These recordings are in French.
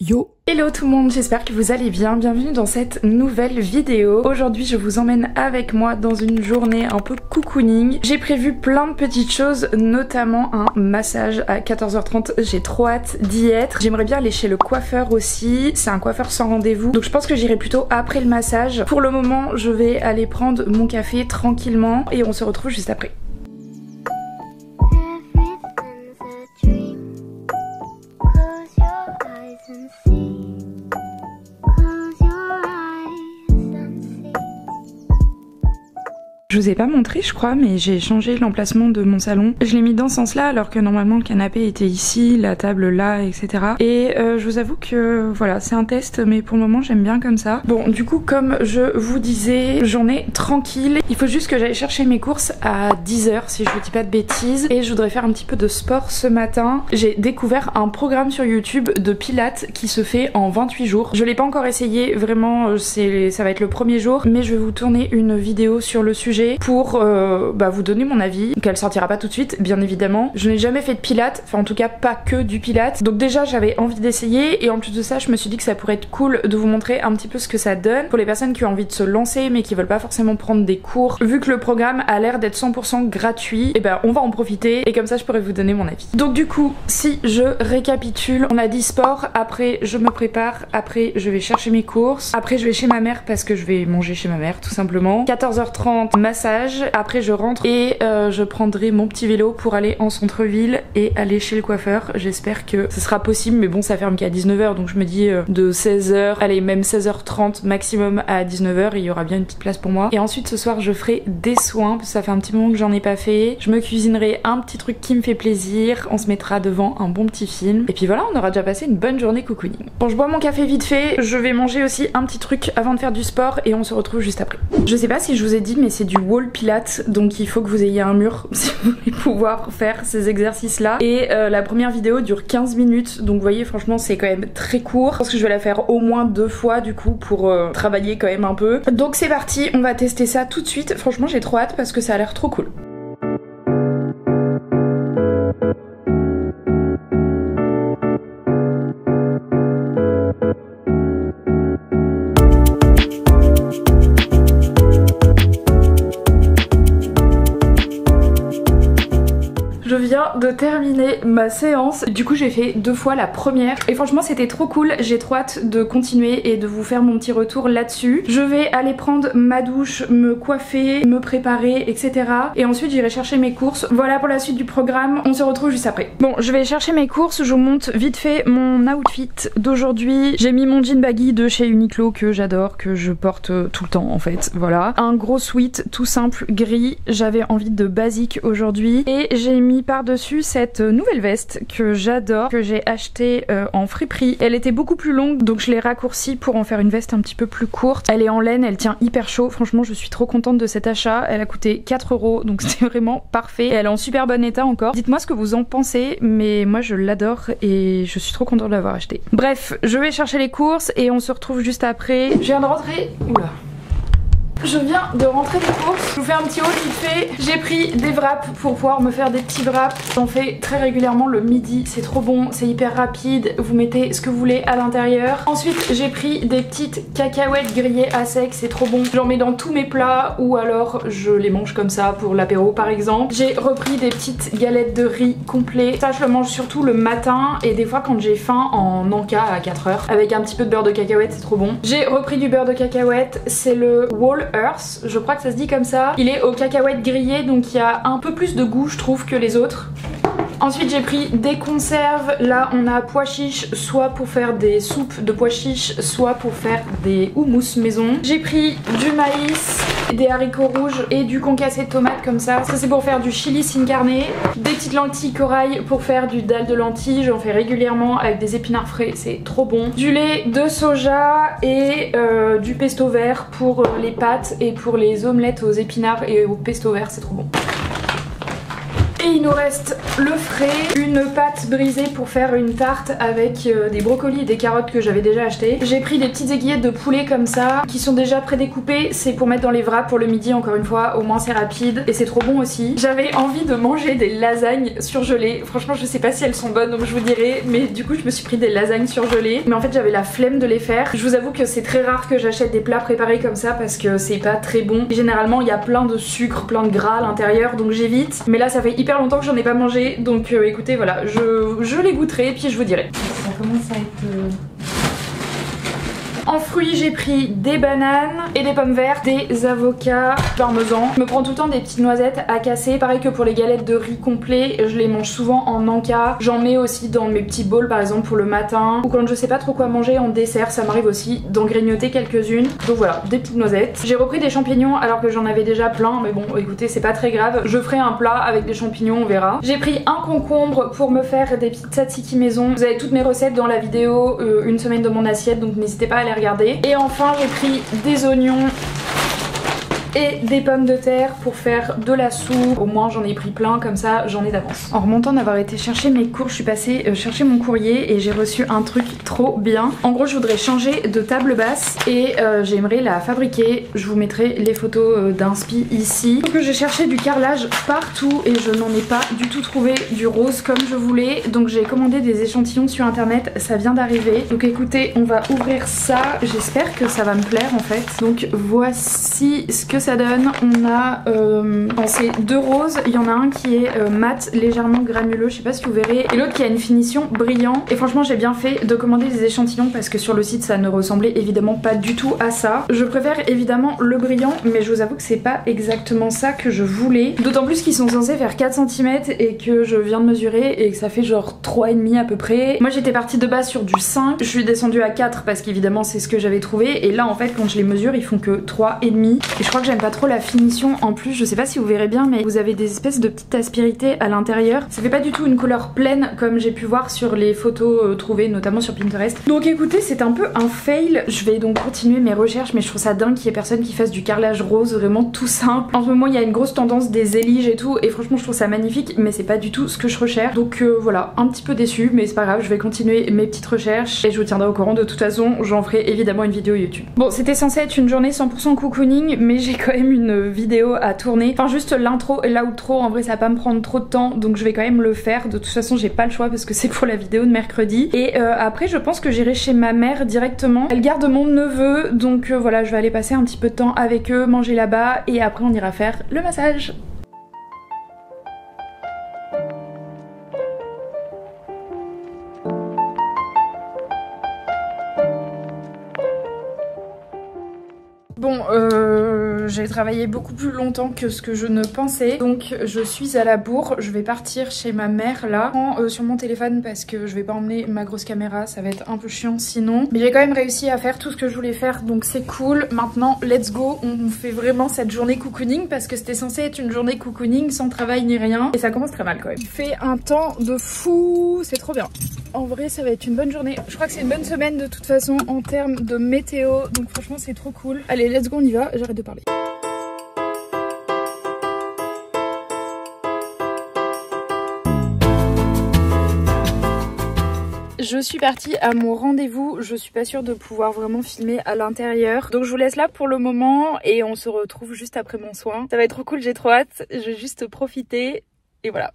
Yo! Hello tout le monde, j'espère que vous allez bien, bienvenue dans cette nouvelle vidéo. Aujourd'hui je vous emmène avec moi dans une journée un peu cocooning. J'ai prévu plein de petites choses, notamment un massage à 14h30, j'ai trop hâte d'y être. J'aimerais bien aller chez le coiffeur aussi, c'est un coiffeur sans rendez-vous, donc je pense que j'irai plutôt après le massage. Pour le moment je vais aller prendre mon café tranquillement et on se retrouve juste après. Je vous ai pas montré je crois, mais j'ai changé l'emplacement de mon salon. Je l'ai mis dans ce sens là alors que normalement le canapé était ici, la table là, etc. Et je vous avoue que voilà, c'est un test, mais pour le moment j'aime bien comme ça. Bon, du coup comme je vous disais, journée tranquille. Il faut juste que j'aille chercher mes courses à 10h si je vous dis pas de bêtises. Et je voudrais faire un petit peu de sport ce matin. J'ai découvert un programme sur YouTube de pilates qui se fait en 28 jours. Je l'ai pas encore essayé, vraiment ça va être le premier jour. Mais je vais vous tourner une vidéo sur le sujet pour vous donner mon avis, qu'elle sortira pas tout de suite bien évidemment. Je n'ai jamais fait de pilates, enfin en tout cas pas que du pilates, donc déjà j'avais envie d'essayer et en plus de ça je me suis dit que ça pourrait être cool de vous montrer un petit peu ce que ça donne pour les personnes qui ont envie de se lancer mais qui veulent pas forcément prendre des cours. Vu que le programme a l'air d'être 100% gratuit, et on va en profiter et comme ça je pourrais vous donner mon avis. Donc du coup si je récapitule, on a dit sport, après je me prépare, après je vais chercher mes courses, après je vais chez ma mère parce que je vais manger chez ma mère tout simplement. 14h30 massage, après je rentre et je prendrai mon petit vélo pour aller en centre-ville et aller chez le coiffeur. J'espère que ce sera possible, mais bon ça ferme qu'à 19h donc je me dis de 16h, allez même 16h30 maximum à 19h, il y aura bien une petite place pour moi. Et ensuite ce soir je ferai des soins parce que ça fait un petit moment que j'en ai pas fait. Je me cuisinerai un petit truc qui me fait plaisir, on se mettra devant un bon petit film et puis voilà, on aura déjà passé une bonne journée cocooning. Bon, je bois mon café vite fait, je vais manger aussi un petit truc avant de faire du sport et on se retrouve juste après. Je sais pas si je vous ai dit mais c'est du wall pilates, donc il faut que vous ayez un mur si vous voulez pouvoir faire ces exercices là. Et la première vidéo dure 15 minutes, donc vous voyez franchement c'est quand même très court. Je pense que je vais la faire au moins 2 fois du coup pour travailler quand même un peu. Donc c'est parti, on va tester ça tout de suite. Franchement j'ai trop hâte parce que ça a l'air trop cool. Je viens de terminer ma séance, du coup j'ai fait 2 fois la première et franchement c'était trop cool, j'ai trop hâte de continuer et de vous faire mon petit retour là-dessus. Je vais aller prendre ma douche, me coiffer, me préparer, etc. Et ensuite j'irai chercher mes courses. Voilà pour la suite du programme, on se retrouve juste après. Bon, je vais chercher mes courses, je vous montre vite fait mon outfit d'aujourd'hui. J'ai mis mon jean baggy de chez Uniqlo que j'adore, que je porte tout le temps en fait, voilà. Un gros sweat tout simple gris, j'avais envie de basique aujourd'hui et j'ai mis par-dessus cette nouvelle veste que j'adore, que j'ai achetée en friperie. Elle était beaucoup plus longue donc je l'ai raccourcie pour en faire une veste un petit peu plus courte. Elle est en laine, elle tient hyper chaud, franchement je suis trop contente de cet achat. Elle a coûté 4 € donc c'était vraiment parfait. Et elle est en super bon état encore. Dites-moi ce que vous en pensez, mais moi je l'adore et je suis trop contente de l'avoir acheté. Bref, je vais chercher les courses et on se retrouve juste après. Je viens de rentrer... Oula. Je viens de rentrer des courses, je vous fais un petit haul vite fait. J'ai pris des wraps pour pouvoir me faire des petits wraps. J'en fais très régulièrement le midi, c'est trop bon, c'est hyper rapide. Vous mettez ce que vous voulez à l'intérieur. Ensuite j'ai pris des petites cacahuètes grillées à sec, c'est trop bon. J'en mets dans tous mes plats ou alors je les mange comme ça pour l'apéro par exemple. J'ai repris des petites galettes de riz complet. Ça je le mange surtout le matin et des fois quand j'ai faim en encas à 4h. Avec un petit peu de beurre de cacahuète, c'est trop bon. J'ai repris du beurre de cacahuète, c'est le Whole Earth, je crois que ça se dit comme ça. Il est aux cacahuètes grillées donc il y a un peu plus de goût je trouve que les autres. Ensuite j'ai pris des conserves, là on a pois chiches, soit pour faire des soupes de pois chiches, soit pour faire des houmous maison. J'ai pris du maïs, des haricots rouges et du concassé de tomates comme ça. Ça c'est pour faire du chili sin carne. Des petites lentilles corail pour faire du dalle de lentilles, j'en fais régulièrement avec des épinards frais, c'est trop bon. Du lait de soja et du pesto vert pour les pâtes et pour les omelettes aux épinards et au pesto vert, c'est trop bon. Et il nous reste le frais, une pâte brisée pour faire une tarte avec des brocolis et des carottes que j'avais déjà acheté. J'ai pris des petites aiguillettes de poulet comme ça qui sont déjà prédécoupées, c'est pour mettre dans les wraps pour le midi encore une fois, au moins c'est rapide et c'est trop bon aussi. J'avais envie de manger des lasagnes surgelées, franchement je sais pas si elles sont bonnes donc je vous dirai, mais du coup je me suis pris des lasagnes surgelées, mais en fait j'avais la flemme de les faire. Je vous avoue que c'est très rare que j'achète des plats préparés comme ça parce que c'est pas très bon. Et généralement il y a plein de sucre, plein de gras à l'intérieur donc j'évite, mais là ça fait hyper longtemps que j'en ai pas mangé donc écoutez voilà, je les goûterai puis je vous dirai. Ça commence à être... En fruits, j'ai pris des bananes et des pommes vertes, des avocats, parmesan. Je me prends tout le temps des petites noisettes à casser. Pareil que pour les galettes de riz complet, je les mange souvent en encas. J'en mets aussi dans mes petits bowls par exemple pour le matin. Ou quand je sais pas trop quoi manger en dessert, ça m'arrive aussi d'en grignoter quelques-unes. Donc voilà, des petites noisettes. J'ai repris des champignons alors que j'en avais déjà plein. Mais bon, écoutez, c'est pas très grave. Je ferai un plat avec des champignons, on verra. J'ai pris un concombre pour me faire des petites tzatziki maison. Vous avez toutes mes recettes dans la vidéo une semaine de mon assiette, donc n'hésitez pas à les regarder. Et enfin j'ai pris des oignons et des pommes de terre pour faire de la soupe. Au moins j'en ai pris plein, comme ça j'en ai d'avance. En remontant d'avoir été chercher mes courses, je suis passée chercher mon courrier et j'ai reçu un truc trop bien. En gros je voudrais changer de table basse et j'aimerais la fabriquer. Je vous mettrai les photos d'inspi ici. Donc j'ai cherché du carrelage partout et je n'en ai pas du tout trouvé du rose comme je voulais. Donc j'ai commandé des échantillons sur internet, ça vient d'arriver. Donc écoutez, on va ouvrir ça. J'espère que ça va me plaire en fait. Donc voici ce que ça donne. On a c'est deux roses, il y en a un qui est mat, légèrement granuleux, je sais pas si vous verrez, et l'autre qui a une finition brillant. Et franchement j'ai bien fait de commander des échantillons parce que sur le site ça ne ressemblait évidemment pas du tout à ça. Je préfère évidemment le brillant, mais je vous avoue que c'est pas exactement ça que je voulais. D'autant plus qu'ils sont censés faire 4 cm et que je viens de mesurer et que ça fait genre 3,5 à peu près. Moi j'étais partie de base sur du 5, je suis descendue à 4 parce qu'évidemment c'est ce que j'avais trouvé, et là en fait quand je les mesure ils font que 3,5. Et je crois que j'aime pas trop la finition en plus, je sais pas si vous verrez bien mais vous avez des espèces de petites aspérités à l'intérieur. Ça fait pas du tout une couleur pleine comme j'ai pu voir sur les photos trouvées notamment sur Pinterest. Donc écoutez, c'est un peu un fail. Je vais donc continuer mes recherches, mais je trouve ça dingue qu'il y ait personne qui fasse du carrelage rose vraiment tout simple. En ce moment il y a une grosse tendance des éliges et tout, et franchement je trouve ça magnifique, mais c'est pas du tout ce que je recherche. Donc voilà, un petit peu déçue, mais c'est pas grave, je vais continuer mes petites recherches et je vous tiendrai au courant. De toute façon j'en ferai évidemment une vidéo YouTube. Bon, c'était censé être une journée 100% cocooning, mais j'ai quand même une vidéo à tourner, enfin juste l'intro et l'outro. En vrai ça va pas me prendre trop de temps donc je vais quand même le faire. De toute façon j'ai pas le choix parce que c'est pour la vidéo de mercredi. Et après je pense que j'irai chez ma mère directement. Elle garde mon neveu donc voilà, je vais aller passer un petit peu de temps avec eux, manger là-bas, et après on ira faire le massage. Bon, j'ai travaillé beaucoup plus longtemps que ce que je ne pensais, donc je suis à la bourre. Je vais partir chez ma mère là. Je prends sur mon téléphone parce que je vais pas emmener ma grosse caméra, ça va être un peu chiant sinon. Mais j'ai quand même réussi à faire tout ce que je voulais faire, donc c'est cool. Maintenant, let's go, on fait vraiment cette journée cocooning parce que c'était censé être une journée cocooning sans travail ni rien. Et ça commence très mal quand même. Il fait un temps de fou, c'est trop bien. En vrai ça va être une bonne journée. Je crois que c'est une bonne semaine de toute façon en termes de météo, donc franchement c'est trop cool. Allez, let's go, on y va, j'arrête de parler. Je suis partie à mon rendez-vous, je suis pas sûre de pouvoir vraiment filmer à l'intérieur. Donc je vous laisse là pour le moment et on se retrouve juste après mon soin. Ça va être trop cool, j'ai trop hâte, je vais juste profiter et voilà.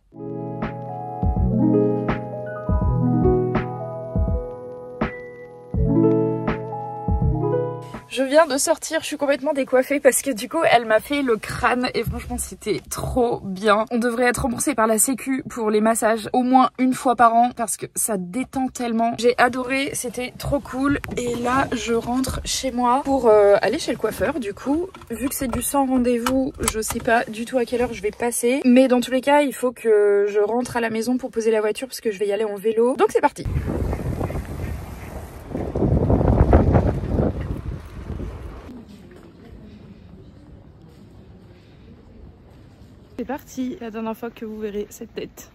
Je viens de sortir, je suis complètement décoiffée parce que du coup elle m'a fait le crâne et franchement c'était trop bien. On devrait être remboursé par la sécu pour les massages au moins une fois par an parce que ça détend tellement. J'ai adoré, c'était trop cool. Et là je rentre chez moi pour aller chez le coiffeur du coup. Vu que c'est du sans rendez-vous, je sais pas du tout à quelle heure je vais passer. Mais dans tous les cas il faut que je rentre à la maison pour poser la voiture parce que je vais y aller en vélo. Donc c'est parti. C'est parti, la dernière fois que vous verrez cette tête.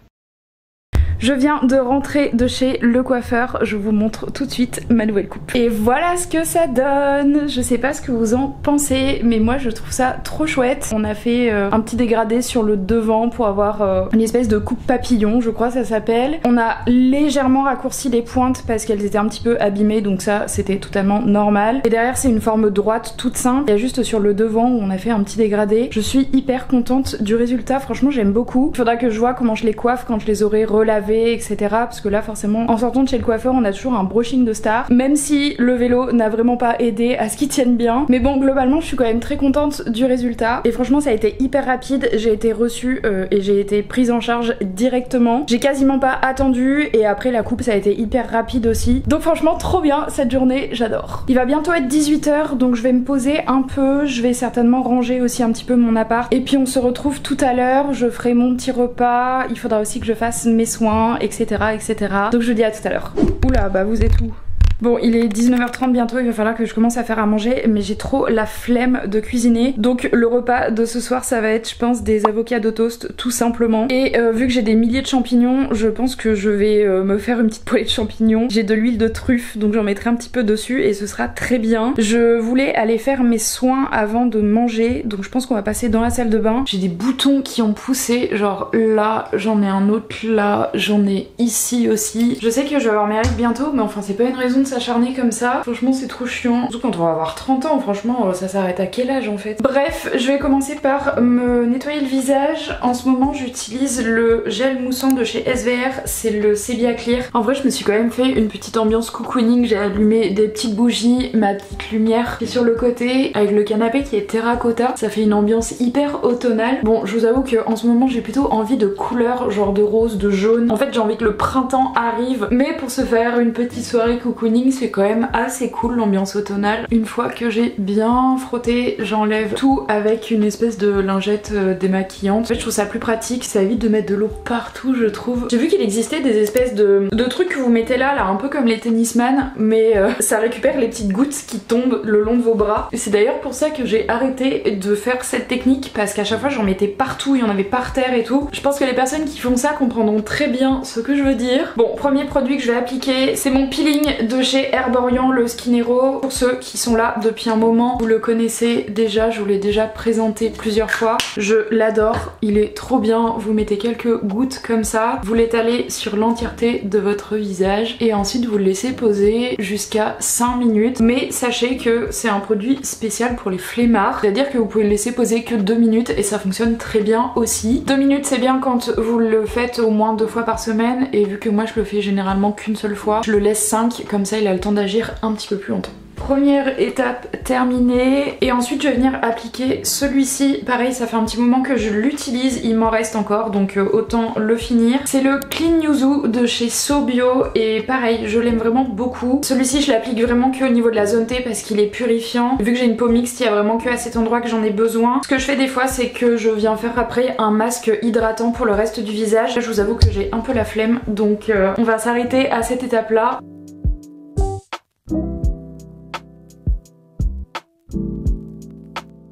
Je viens de rentrer de chez le coiffeur, je vous montre tout de suite ma nouvelle coupe. Et voilà ce que ça donne. Je sais pas ce que vous en pensez, mais moi je trouve ça trop chouette. On a fait un petit dégradé sur le devant pour avoir une espèce de coupe papillon, je crois ça s'appelle. On a légèrement raccourci les pointes parce qu'elles étaient un petit peu abîmées, donc ça c'était totalement normal. Et derrière c'est une forme droite toute simple. Il y a juste sur le devant où on a fait un petit dégradé. Je suis hyper contente du résultat, franchement j'aime beaucoup. Il faudra que je vois comment je les coiffe quand je les aurai relavés, etc. Parce que là forcément en sortant de chez le coiffeur on a toujours un brushing de star, même si le vélo n'a vraiment pas aidé à ce qu'ils tiennent bien. Mais bon, globalement je suis quand même très contente du résultat et franchement ça a été hyper rapide. J'ai été reçue et j'ai été prise en charge directement. J'ai quasiment pas attendu et après la coupe ça a été hyper rapide aussi. Donc franchement trop bien cette journée, j'adore. Il va bientôt être 18 h donc je vais me poser un peu, je vais certainement ranger aussi un petit peu mon appart et puis on se retrouve tout à l'heure. Je ferai mon petit repas, il faudra aussi que je fasse mes soins, etc., etc. Donc je vous dis à tout à l'heure. Oula, bah vous êtes où? Bon, il est 19 h 30 bientôt, il va falloir que je commence à faire à manger, mais j'ai trop la flemme de cuisiner. Donc le repas de ce soir, ça va être, je pense, des avocats de toast, tout simplement. Et vu que j'ai des milliers de champignons, je pense que je vais me faire une petite poêlée de champignons. J'ai de l'huile de truffe, donc j'en mettrai un petit peu dessus et ce sera très bien. Je voulais aller faire mes soins avant de manger, donc je pense qu'on va passer dans la salle de bain. J'ai des boutons qui ont poussé, genre là, j'en ai un autre là, j'en ai ici aussi. Je sais que je vais avoir mes règles bientôt, mais enfin c'est pas une raison de s'acharner comme ça. Franchement c'est trop chiant. Surtout quand on va avoir 30 ans, franchement ça s'arrête à quel âge en fait? Bref, je vais commencer par me nettoyer le visage. En ce moment j'utilise le gel moussant de chez SVR, c'est le Sebia Clear. En vrai je me suis quand même fait une petite ambiance cocooning, j'ai allumé des petites bougies, ma petite lumière qui est sur le côté avec le canapé qui est terracotta. Ça fait une ambiance hyper automnale. Bon, je vous avoue que en ce moment j'ai plutôt envie de couleurs genre de rose, de jaune. En fait j'ai envie que le printemps arrive, mais pour se faire une petite soirée cocooning c'est quand même assez cool l'ambiance automnale. Une fois que j'ai bien frotté, j'enlève tout avec une espèce de lingette démaquillante. En fait je trouve ça plus pratique, ça évite de mettre de l'eau partout je trouve. J'ai vu qu'il existait des espèces de trucs que vous mettez là un peu comme les tennisman, mais ça récupère les petites gouttes qui tombent le long de vos bras. C'est d'ailleurs pour ça que j'ai arrêté de faire cette technique, parce qu'à chaque fois j'en mettais partout, il y en avait par terre et tout. Je pense que les personnes qui font ça comprendront très bien ce que je veux dire. Bon, premier produit que je vais appliquer, c'est mon peeling de chez Herborian, le Skin Hero. Pour ceux qui sont là depuis un moment, vous le connaissez déjà, je vous l'ai déjà présenté plusieurs fois. Je l'adore, il est trop bien. Vous mettez quelques gouttes comme ça, vous l'étalez sur l'entièreté de votre visage et ensuite vous le laissez poser jusqu'à 5 minutes. Mais sachez que c'est un produit spécial pour les flemmards, c'est-à-dire que vous pouvez le laisser poser que 2 minutes et ça fonctionne très bien aussi. 2 minutes c'est bien quand vous le faites au moins 2 fois par semaine, et vu que moi je le fais généralement qu'une seule fois, je le laisse 5, comme ça il a le temps d'agir un petit peu plus longtemps. Première étape terminée, et ensuite je vais venir appliquer celui-ci. Pareil, ça fait un petit moment que je l'utilise, il m'en reste encore donc autant le finir. C'est le Clean Yuzu de chez So Bio et pareil, je l'aime vraiment beaucoup. Celui-ci je l'applique vraiment que au niveau de la zone T parce qu'il est purifiant. Vu que j'ai une peau mixte, il y a vraiment que à cet endroit que j'en ai besoin. Ce que je fais des fois, c'est que je viens faire après un masque hydratant pour le reste du visage. Je vous avoue que j'ai un peu la flemme, donc on va s'arrêter à cette étape là.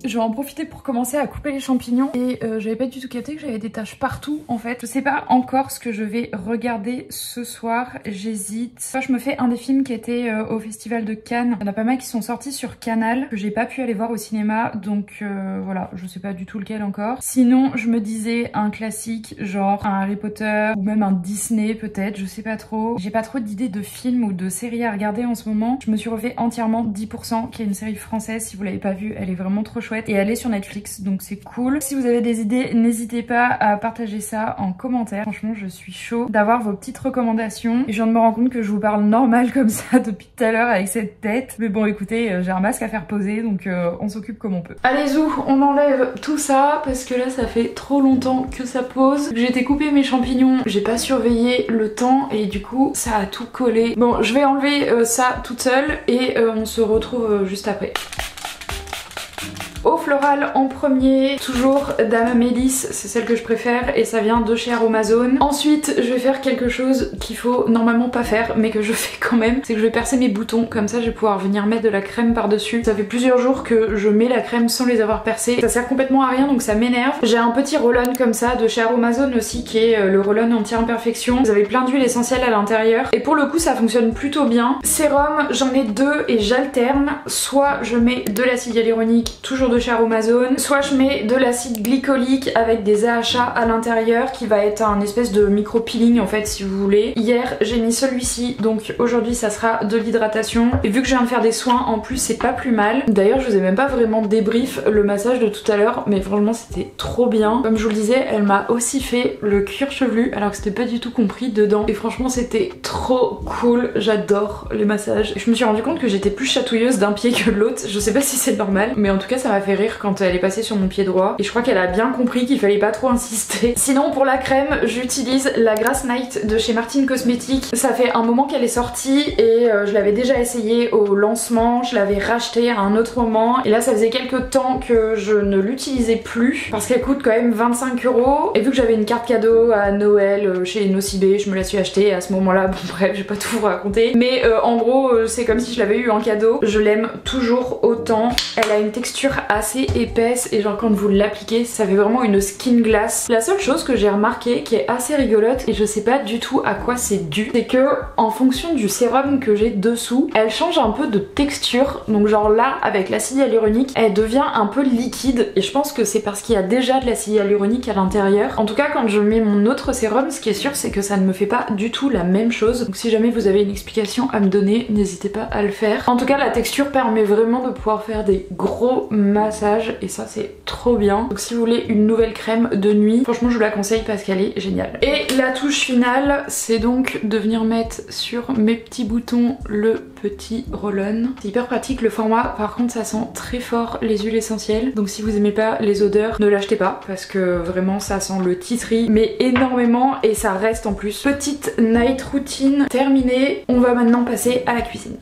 Je vais en profiter pour commencer à couper les champignons et j'avais pas du tout capté que j'avais des taches partout en fait. Je sais pas encore ce que je vais regarder ce soir, j'hésite. Soit je me fais un des films qui était au festival de Cannes. Il y en a pas mal qui sont sortis sur Canal, que j'ai pas pu aller voir au cinéma, donc voilà, je sais pas du tout lequel encore. Sinon je me disais un classique genre un Harry Potter ou même un Disney peut-être, je sais pas trop. J'ai pas trop d'idées de films ou de séries à regarder en ce moment. Je me suis refait entièrement 10%, qui est une série française, si vous l'avez pas vue, elle est vraiment trop chouette. Et elle est sur Netflix, donc c'est cool. Si vous avez des idées, n'hésitez pas à partager ça en commentaire. Franchement, je suis chaud d'avoir vos petites recommandations. Et je viens de me rendre compte que je vous parle normal comme ça depuis tout à l'heure avec cette tête. Mais bon, écoutez, j'ai un masque à faire poser, donc on s'occupe comme on peut. Allez zou, on enlève tout ça parce que là, ça fait trop longtemps que ça pose. J'ai été couper mes champignons, j'ai pas surveillé le temps et du coup, ça a tout collé. Bon, je vais enlever ça toute seule et on se retrouve juste après. Au fleur floral en premier, toujours Dame Amélis, c'est celle que je préfère et ça vient de chez Aromazone. Ensuite je vais faire quelque chose qu'il faut normalement pas faire mais que je fais quand même, c'est que je vais percer mes boutons, comme ça je vais pouvoir venir mettre de la crème par dessus. Ça fait plusieurs jours que je mets la crème sans les avoir percés, ça sert complètement à rien donc ça m'énerve. J'ai un petit roll-on comme ça de chez Aromazone aussi qui est le roll-on anti-imperfection. Vous avez plein d'huile essentielle à l'intérieur et pour le coup ça fonctionne plutôt bien. Sérum, j'en ai deux et j'alterne, soit je mets de l'acide hyaluronique toujours de chez Aromazone, soit je mets de l'acide glycolique avec des AHA à l'intérieur qui va être un espèce de micro peeling en fait si vous voulez. Hier j'ai mis celui-ci donc aujourd'hui ça sera de l'hydratation et vu que je viens de faire des soins en plus c'est pas plus mal. D'ailleurs je vous ai même pas vraiment débrief le massage de tout à l'heure mais franchement c'était trop bien. Comme je vous le disais elle m'a aussi fait le cuir chevelu alors que c'était pas du tout compris dedans et franchement c'était trop cool, j'adore les massages. Je me suis rendu compte que j'étais plus chatouilleuse d'un pied que de l'autre, je sais pas si c'est normal mais en tout cas ça m'a fait rire quand elle est passée sur mon pied droit et je crois qu'elle a bien compris qu'il fallait pas trop insister. Sinon pour la crème j'utilise la Grass Night de chez Martin Cosmetics. Ça fait un moment qu'elle est sortie et je l'avais déjà essayé au lancement, je l'avais rachetée à un autre moment et là ça faisait quelques temps que je ne l'utilisais plus parce qu'elle coûte quand même 25 € et vu que j'avais une carte cadeau à Noël chez Nocibé, je me la suis achetée à ce moment là, bon bref je vais pas tout vous raconter mais en gros c'est comme si je l'avais eu en cadeau. Je l'aime toujours autant, elle a une texture assez épaisse et genre quand vous l'appliquez ça fait vraiment une skin glass. La seule chose que j'ai remarqué qui est assez rigolote et je sais pas du tout à quoi c'est dû, c'est que en fonction du sérum que j'ai dessous elle change un peu de texture, donc genre là avec l'acide hyaluronique elle devient un peu liquide et je pense que c'est parce qu'il y a déjà de l'acide hyaluronique à l'intérieur. En tout cas quand je mets mon autre sérum ce qui est sûr c'est que ça ne me fait pas du tout la même chose, donc si jamais vous avez une explication à me donner n'hésitez pas à le faire. En tout cas la texture permet vraiment de pouvoir faire des gros massages et ça c'est trop bien. Donc si vous voulez une nouvelle crème de nuit franchement je vous la conseille parce qu'elle est géniale. Et la touche finale c'est donc de venir mettre sur mes petits boutons le petit roll-on. C'est hyper pratique le format, par contre ça sent très fort les huiles essentielles donc si vous aimez pas les odeurs ne l'achetez pas parce que vraiment ça sent le tea tree mais énormément et ça reste en plus. Petite night routine terminée, on va maintenant passer à la cuisine.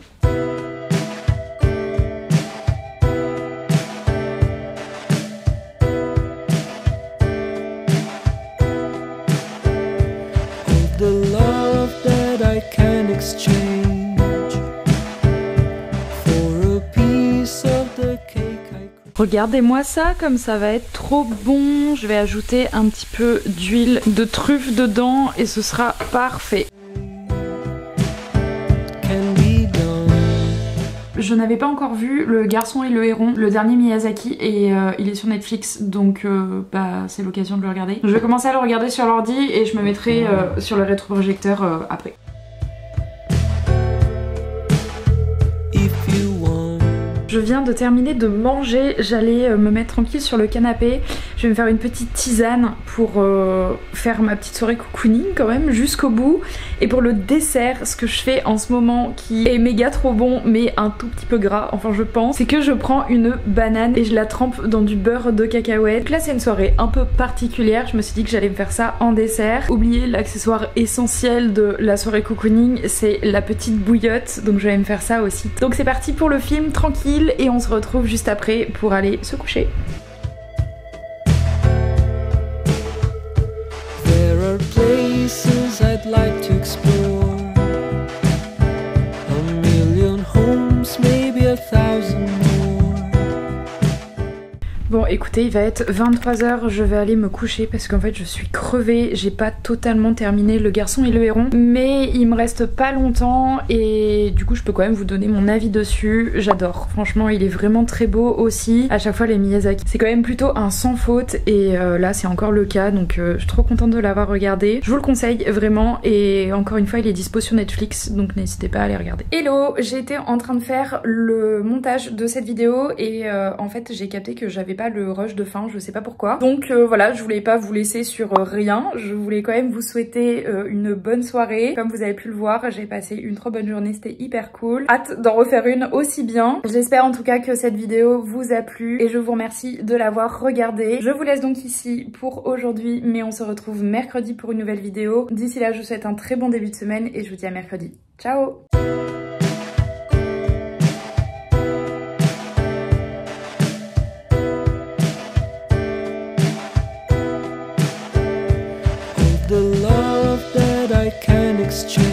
Regardez-moi ça, comme ça va être trop bon. Je vais ajouter un petit peu d'huile de truffe dedans et ce sera parfait. Je n'avais pas encore vu Le Garçon et le Héron, le dernier Miyazaki, et il est sur Netflix, donc bah, c'est l'occasion de le regarder. Je vais commencer à le regarder sur l'ordi et je me mettrai sur le rétroprojecteur après. Je viens de terminer de manger, j'allais me mettre tranquille sur le canapé. Je vais me faire une petite tisane pour faire ma petite soirée cocooning quand même jusqu'au bout. Et pour le dessert, ce que je fais en ce moment qui est méga trop bon mais un tout petit peu gras, enfin je pense, c'est que je prends une banane et je la trempe dans du beurre de cacahuète. Donc là c'est une soirée un peu particulière, je me suis dit que j'allais me faire ça en dessert. Oubliez l'accessoire essentiel de la soirée cocooning, c'est la petite bouillotte, donc je vais me faire ça aussi. Donc c'est parti pour le film tranquille. Et on se retrouve juste après pour aller se coucher. There are places I'd like to explore. A million homes, maybe 1,000 more. Bon écoutez, il va être 23 h, je vais aller me coucher parce qu'en fait je suis crevée, j'ai pas totalement terminé Le Garçon et le Héron, mais il me reste pas longtemps et du coup je peux quand même vous donner mon avis dessus. J'adore, franchement il est vraiment très beau aussi, à chaque fois les Miyazaki c'est quand même plutôt un sans faute et là c'est encore le cas donc je suis trop contente de l'avoir regardé. Je vous le conseille vraiment et encore une fois il est dispo sur Netflix donc n'hésitez pas à aller regarder. Hello, j'étais en train de faire le montage de cette vidéo et en fait j'ai capté que j'avais pas le rush de fin, je sais pas pourquoi. Donc voilà, je voulais pas vous laisser sur rien, je voulais quand même vous souhaiter une bonne soirée. Comme vous avez pu le voir, j'ai passé une trop bonne journée, c'était hyper cool. Hâte d'en refaire une aussi bien. J'espère en tout cas que cette vidéo vous a plu et je vous remercie de l'avoir regardée. Je vous laisse donc ici pour aujourd'hui, mais on se retrouve mercredi pour une nouvelle vidéo. D'ici là, je vous souhaite un très bon début de semaine et je vous dis à mercredi. Ciao! the love that I can exchange.